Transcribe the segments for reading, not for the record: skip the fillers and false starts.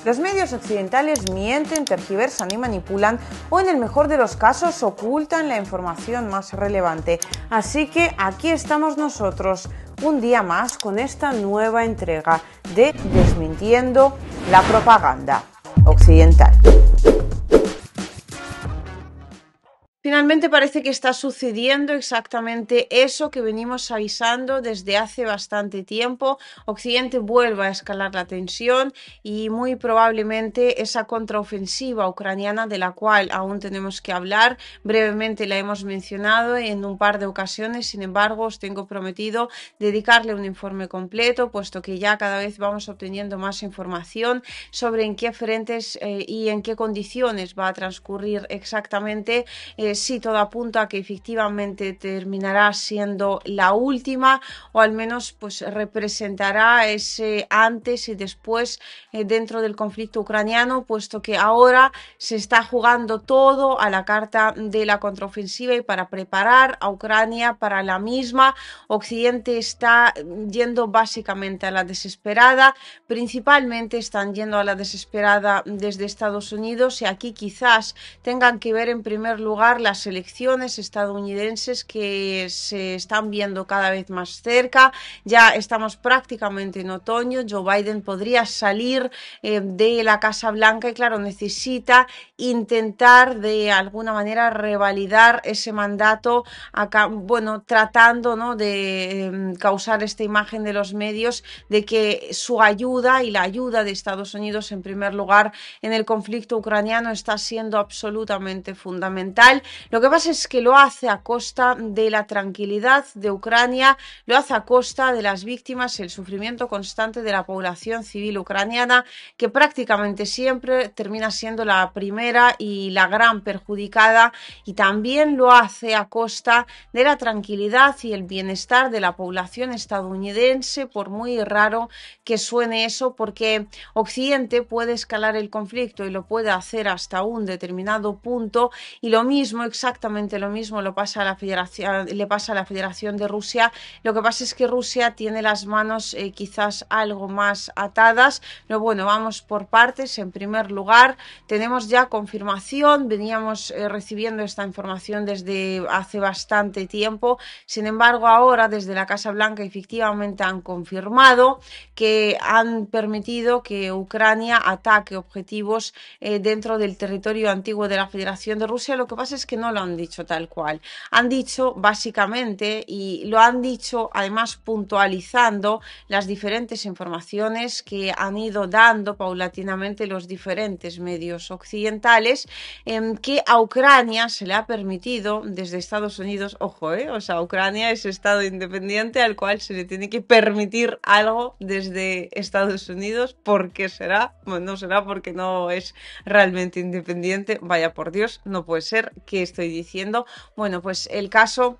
Los medios occidentales mienten, tergiversan y manipulan o en el mejor de los casos ocultan la información más relevante. Así que aquí estamos nosotros un día más con esta nueva entrega de Desmintiendo la propaganda occidental. Finalmente parece que está sucediendo exactamente eso que venimos avisando desde hace bastante tiempo. Occidente vuelve a escalar la tensión y muy probablemente esa contraofensiva ucraniana, de la cual aún tenemos que hablar, brevemente la hemos mencionado en un par de ocasiones. Sin embargo, os tengo prometido dedicarle un informe completo, puesto que ya cada vez vamos obteniendo más información sobre en qué frentes y en qué condiciones va a transcurrir exactamente. Sí, todo apunta a que efectivamente terminará siendo la última, o al menos pues representará ese antes y después dentro del conflicto ucraniano, puesto que ahora se está jugando todo a la carta de la contraofensiva y para preparar a Ucrania para la misma. Occidente está yendo básicamente a la desesperada, principalmente están yendo a la desesperada desde Estados Unidos, y aquí quizás tengan que ver en primer lugar las elecciones estadounidenses que se están viendo cada vez más cerca. Ya estamos prácticamente en otoño. Joe Biden podría salir de la Casa Blanca y claro, necesita intentar de alguna manera revalidar ese mandato acá, bueno, tratando, ¿no?, de causar esta imagen de los medios de que su ayuda y la ayuda de Estados Unidos en primer lugar en el conflicto ucraniano está siendo absolutamente fundamental. Lo que pasa es que lo hace a costa de la tranquilidad de Ucrania, lo hace a costa de las víctimas, el sufrimiento constante de la población civil ucraniana, que prácticamente siempre termina siendo la primera y la gran perjudicada, y también lo hace a costa de la tranquilidad y el bienestar de la población estadounidense, por muy raro que suene eso, porque Occidente puede escalar el conflicto y lo puede hacer hasta un determinado punto, y lo mismo, exactamente lo mismo, le pasa a la Federación de Rusia. Lo que pasa es que Rusia tiene las manos quizás algo más atadas, pero bueno, vamos por partes. En primer lugar, tenemos ya confirmación, veníamos recibiendo esta información desde hace bastante tiempo. Sin embargo, ahora desde la Casa Blanca efectivamente han confirmado que han permitido que Ucrania ataque objetivos dentro del territorio antiguo de la Federación de Rusia. Lo que pasa es que no lo han dicho tal cual. Han dicho básicamente, y lo han dicho además puntualizando las diferentes informaciones que han ido dando paulatinamente los diferentes medios occidentales, que a Ucrania se le ha permitido desde Estados Unidos, ojo, o sea, Ucrania es Estado independiente al cual se le tiene que permitir algo desde Estados Unidos. ¿Por qué será? Bueno, no será porque no es realmente independiente. Vaya por Dios, no puede ser. ¿Qué estoy diciendo? Bueno, pues el caso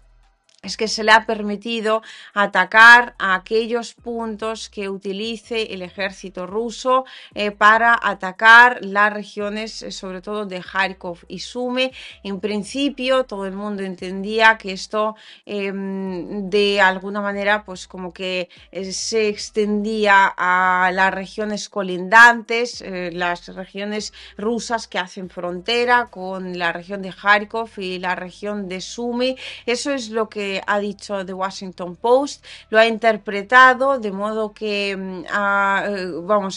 es que se le ha permitido atacar a aquellos puntos que utilice el ejército ruso para atacar las regiones, sobre todo de Kharkov y Sumy. En principio, todo el mundo entendía que esto de alguna manera, pues como que se extendía a las regiones colindantes, las regiones rusas que hacen frontera con la región de Kharkov y la región de Sumy. Eso es lo que ha dicho The Washington Post, lo ha interpretado de modo que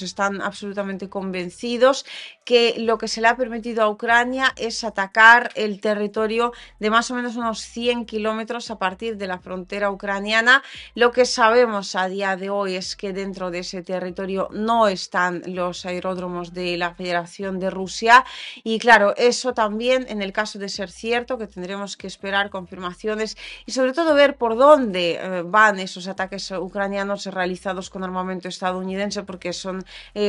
están absolutamente convencidos que lo que se le ha permitido a Ucrania es atacar el territorio de más o menos unos 100 kilómetros a partir de la frontera ucraniana. Lo que sabemos a día de hoy es que dentro de ese territorio no están los aeródromos de la Federación de Rusia, y claro, eso también, en el caso de ser cierto, que tendremos que esperar confirmaciones y sobre todo ver por dónde van esos ataques ucranianos realizados con armamento estadounidense, porque son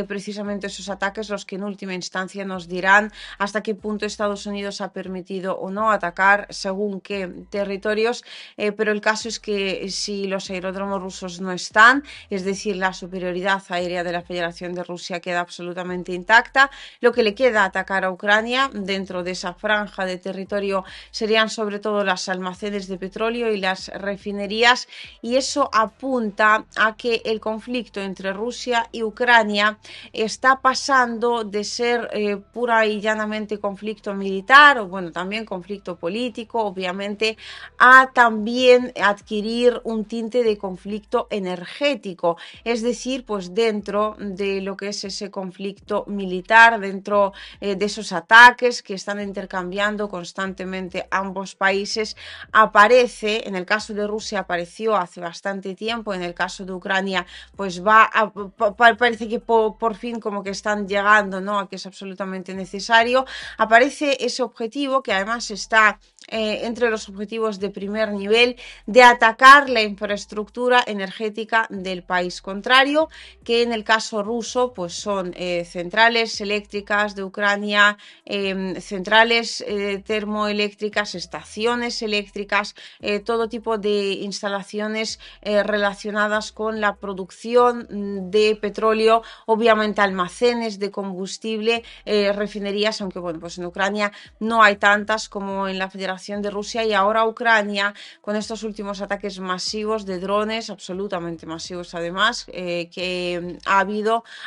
precisamente esos ataques los que en última instancia nos dirán hasta qué punto Estados Unidos ha permitido o no atacar según qué territorios. Pero el caso es que si los aeródromos rusos no están, es decir, la superioridad aérea de la Federación de Rusia queda absolutamente intacta. Lo que le queda atacar a Ucrania dentro de esa franja de territorio serían sobre todo los almacenes de petróleo petróleo y las refinerías, y eso apunta a que el conflicto entre Rusia y Ucrania está pasando de ser pura y llanamente conflicto militar, o bueno, también conflicto político, obviamente, a también adquirir un tinte de conflicto energético, es decir, pues dentro de lo que es ese conflicto militar, dentro de esos ataques que están intercambiando constantemente ambos países, aparece, en el caso de Rusia apareció hace bastante tiempo, en el caso de Ucrania pues parece que por fin como que están llegando, ¿no?, a que es absolutamente necesario. Aparece ese objetivo que además está entre los objetivos de primer nivel, de atacar la infraestructura energética del país contrario, que en el caso ruso pues son centrales eléctricas de Ucrania, centrales termoeléctricas, estaciones eléctricas, todo tipo de instalaciones relacionadas con la producción de petróleo, obviamente almacenes de combustible, refinerías, aunque bueno, pues en Ucrania no hay tantas como en la Federación de Rusia, y ahora Ucrania, con estos últimos ataques masivos de drones, absolutamente masivos además, que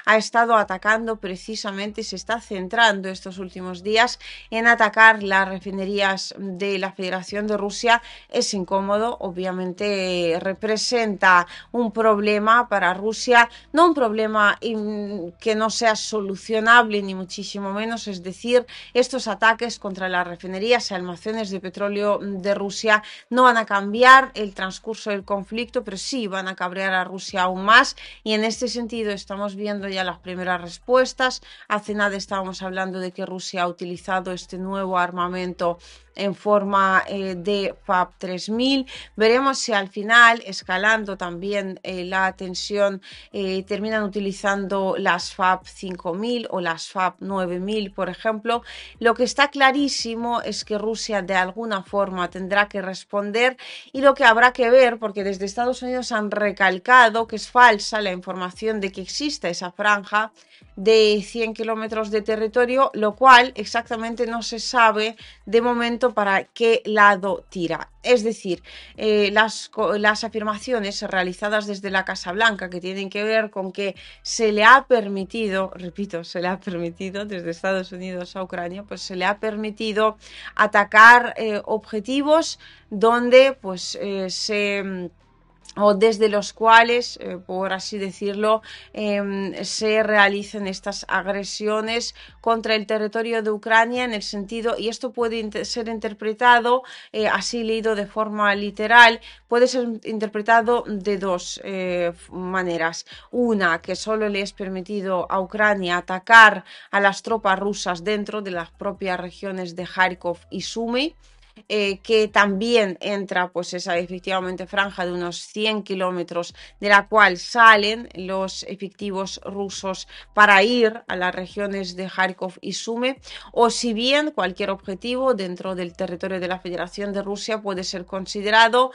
ha estado atacando precisamente, se está centrando estos últimos días en atacar las refinerías de la Federación de Rusia. Es incómodo, obviamente representa un problema para Rusia, no un problema que no sea solucionable ni muchísimo menos, es decir, estos ataques contra las refinerías y almacenes de petróleo de Rusia no van a cambiar el transcurso del conflicto, pero sí van a cabrear a Rusia aún más, y en este sentido estamos viendo ya las primeras respuestas. Hace nada estábamos hablando de que Rusia ha utilizado este nuevo armamento en forma de FAB 3000. Veremos si al final, escalando también la tensión, terminan utilizando las FAB 5000 o las FAB 9000, por ejemplo. Lo que está clarísimo es que Rusia de alguna forma tendrá que responder, y lo que habrá que ver, porque desde Estados Unidos han recalcado que es falsa la información de que exista esa franja de 100 kilómetros de territorio, lo cual exactamente no se sabe de momento para qué lado tira. Es decir, las afirmaciones realizadas desde la Casa Blanca, que tienen que ver con que se le ha permitido, repito, se le ha permitido desde Estados Unidos a Ucrania, pues se le ha permitido atacar objetivos donde pues o desde los cuales, por así decirlo, se realicen estas agresiones contra el territorio de Ucrania, en el sentido, y esto puede ser interpretado, así leído de forma literal, puede ser interpretado de dos maneras. Una, que solo le es permitido a Ucrania atacar a las tropas rusas dentro de las propias regiones de Kharkov y Sumy, que también entra pues esa efectivamente franja de unos 100 kilómetros, de la cual salen los efectivos rusos para ir a las regiones de Kharkov y Sumy, o si bien cualquier objetivo dentro del territorio de la Federación de Rusia puede ser considerado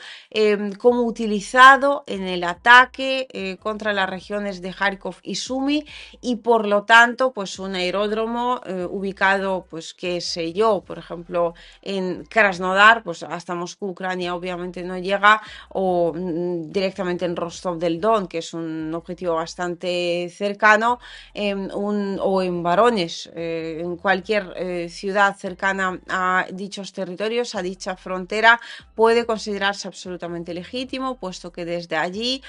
como utilizado en el ataque contra las regiones de Kharkov y Sumy, y por lo tanto pues un aeródromo ubicado, pues qué sé yo, por ejemplo en Krasnodar, pues hasta Moscú, Ucrania obviamente no llega, o directamente en Rostov del Don, que es un objetivo bastante cercano, o en Voronezh, en cualquier ciudad cercana a dichos territorios, a dicha frontera, puede considerarse absolutamente legítimo, puesto que desde allí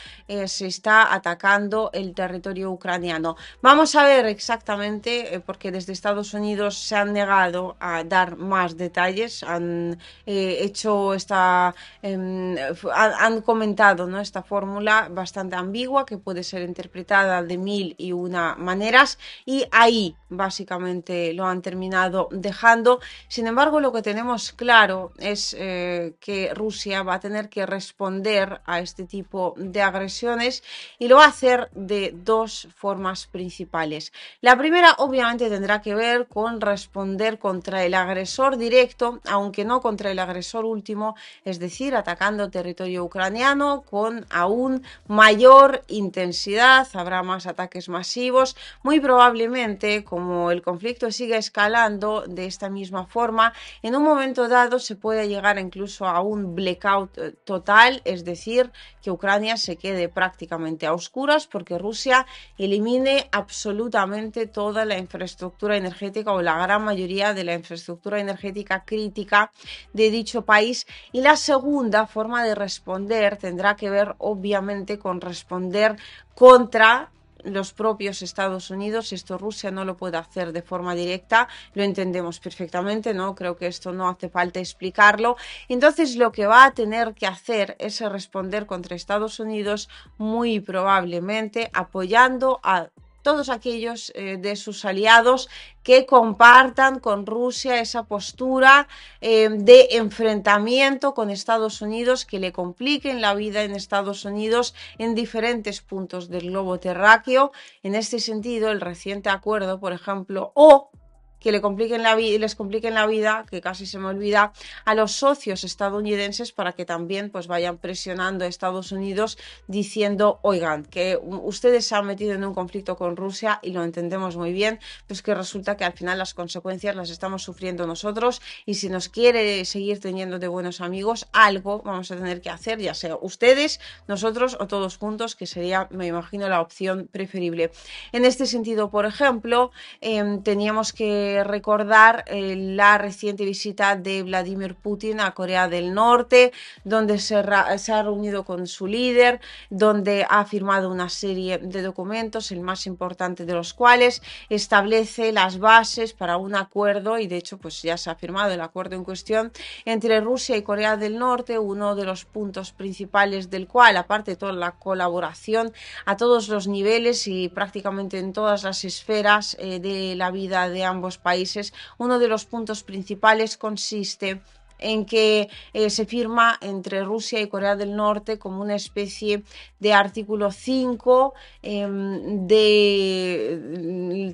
se está atacando el territorio ucraniano. Vamos a ver exactamente, porque desde Estados Unidos se han negado a dar más detalles, han hecho han comentado, ¿no?, esta fórmula bastante ambigua que puede ser interpretada de mil y una maneras, y ahí básicamente lo han terminado dejando. Sin embargo, lo que tenemos claro es que Rusia va a tener que responder a este tipo de agresiones, y lo va a hacer de dos formas principales. La primera obviamente tendrá que ver con responder contra el agresor directo, aunque no ¿no? Contra el agresor último, es decir, atacando territorio ucraniano con aún mayor intensidad, habrá más ataques masivos, muy probablemente, como el conflicto sigue escalando de esta misma forma, en un momento dado se puede llegar incluso a un blackout total, es decir, que Ucrania se quede prácticamente a oscuras porque Rusia elimine absolutamente toda la infraestructura energética o la gran mayoría de la infraestructura energética crítica de dicho país. Y la segunda forma de responder tendrá que ver obviamente con responder contra los propios Estados Unidos. Esto Rusia no lo puede hacer de forma directa, lo entendemos perfectamente, ¿no? Creo que esto no hace falta explicarlo. Entonces lo que va a tener que hacer es responder contra Estados Unidos, muy probablemente apoyando a todos aquellos de sus aliados que compartan con Rusia esa postura de enfrentamiento con Estados Unidos, que le compliquen la vida en Estados Unidos en diferentes puntos del globo terráqueo. En este sentido, el reciente acuerdo, por ejemplo, o que le compliquen la vida, les compliquen la vida, que casi se me olvida, a los socios estadounidenses para que también pues vayan presionando a Estados Unidos diciendo, oigan, que ustedes se han metido en un conflicto con Rusia y lo entendemos muy bien, pues que resulta que al final las consecuencias las estamos sufriendo nosotros y si nos quiere seguir teniendo de buenos amigos, algo vamos a tener que hacer, ya sea ustedes, nosotros o todos juntos, que sería, me imagino, la opción preferible. En este sentido, por ejemplo, teníamos que recordar la reciente visita de Vladimir Putin a Corea del Norte, donde se ha reunido con su líder, donde ha firmado una serie de documentos, el más importante de los cuales establece las bases para un acuerdo, y de hecho pues ya se ha firmado el acuerdo en cuestión entre Rusia y Corea del Norte, uno de los puntos principales del cual, aparte de toda la colaboración a todos los niveles y prácticamente en todas las esferas de la vida de ambos países, uno de los puntos principales consiste en que se firma entre Rusia y Corea del Norte como una especie de artículo 5 del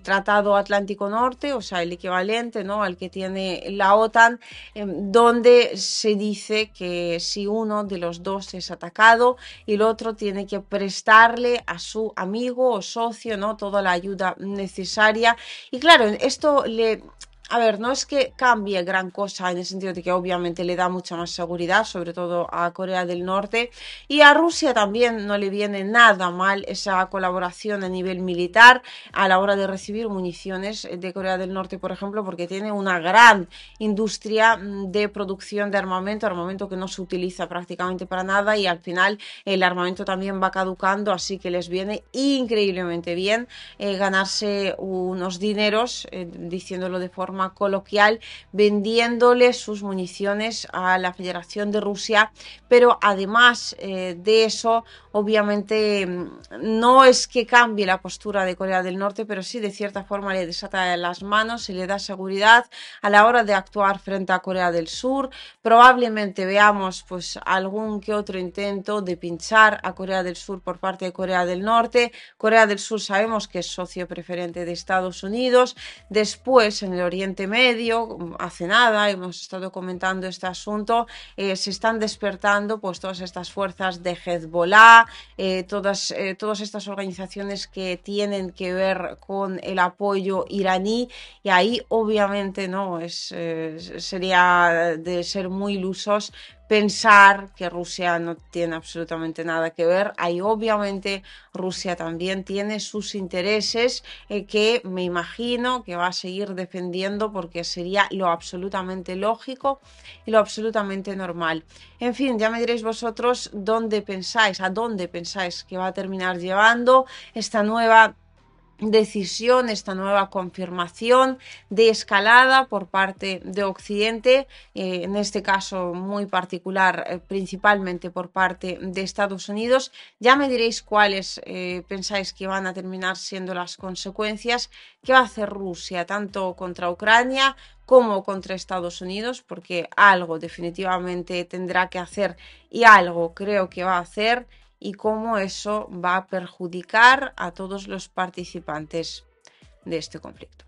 Tratado Atlántico Norte, o sea, el equivalente, ¿no?, al que tiene la OTAN, donde se dice que si uno de los dos es atacado, el otro tiene que prestarle a su amigo o socio, ¿no?, toda la ayuda necesaria. Y claro, esto le... A ver, no es que cambie gran cosa en el sentido de que obviamente le da mucha más seguridad, sobre todo a Corea del Norte, y a Rusia también no le viene nada mal esa colaboración a nivel militar a la hora de recibir municiones de Corea del Norte, por ejemplo, porque tiene una gran industria de producción de armamento que no se utiliza prácticamente para nada y al final el armamento también va caducando, así que les viene increíblemente bien ganarse unos dineros, diciéndolo de forma coloquial, vendiéndole sus municiones a la Federación de Rusia, pero además de eso, obviamente no es que cambie la postura de Corea del Norte, pero sí de cierta forma le desata las manos y le da seguridad a la hora de actuar frente a Corea del Sur. Probablemente veamos pues algún que otro intento de pinchar a Corea del Sur por parte de Corea del Norte. Corea del Sur sabemos que es socio preferente de Estados Unidos. Después, en el Oriente Medio, hace nada hemos estado comentando este asunto, se están despertando pues todas estas fuerzas de Hezbollah, todas estas organizaciones que tienen que ver con el apoyo iraní, y ahí obviamente no sería de ser muy ilusos pensar que Rusia no tiene absolutamente nada que ver. Ahí obviamente Rusia también tiene sus intereses que me imagino que va a seguir defendiendo porque sería lo absolutamente lógico y lo absolutamente normal. En fin, ya me diréis vosotros a dónde pensáis que va a terminar llevando esta nueva decisión, esta nueva confirmación de escalada por parte de Occidente, en este caso muy particular, principalmente por parte de Estados Unidos. Ya me diréis cuáles pensáis que van a terminar siendo las consecuencias que va a hacer Rusia, tanto contra Ucrania como contra Estados Unidos, porque algo definitivamente tendrá que hacer y algo creo que va a hacer, y cómo eso va a perjudicar a todos los participantes de este conflicto.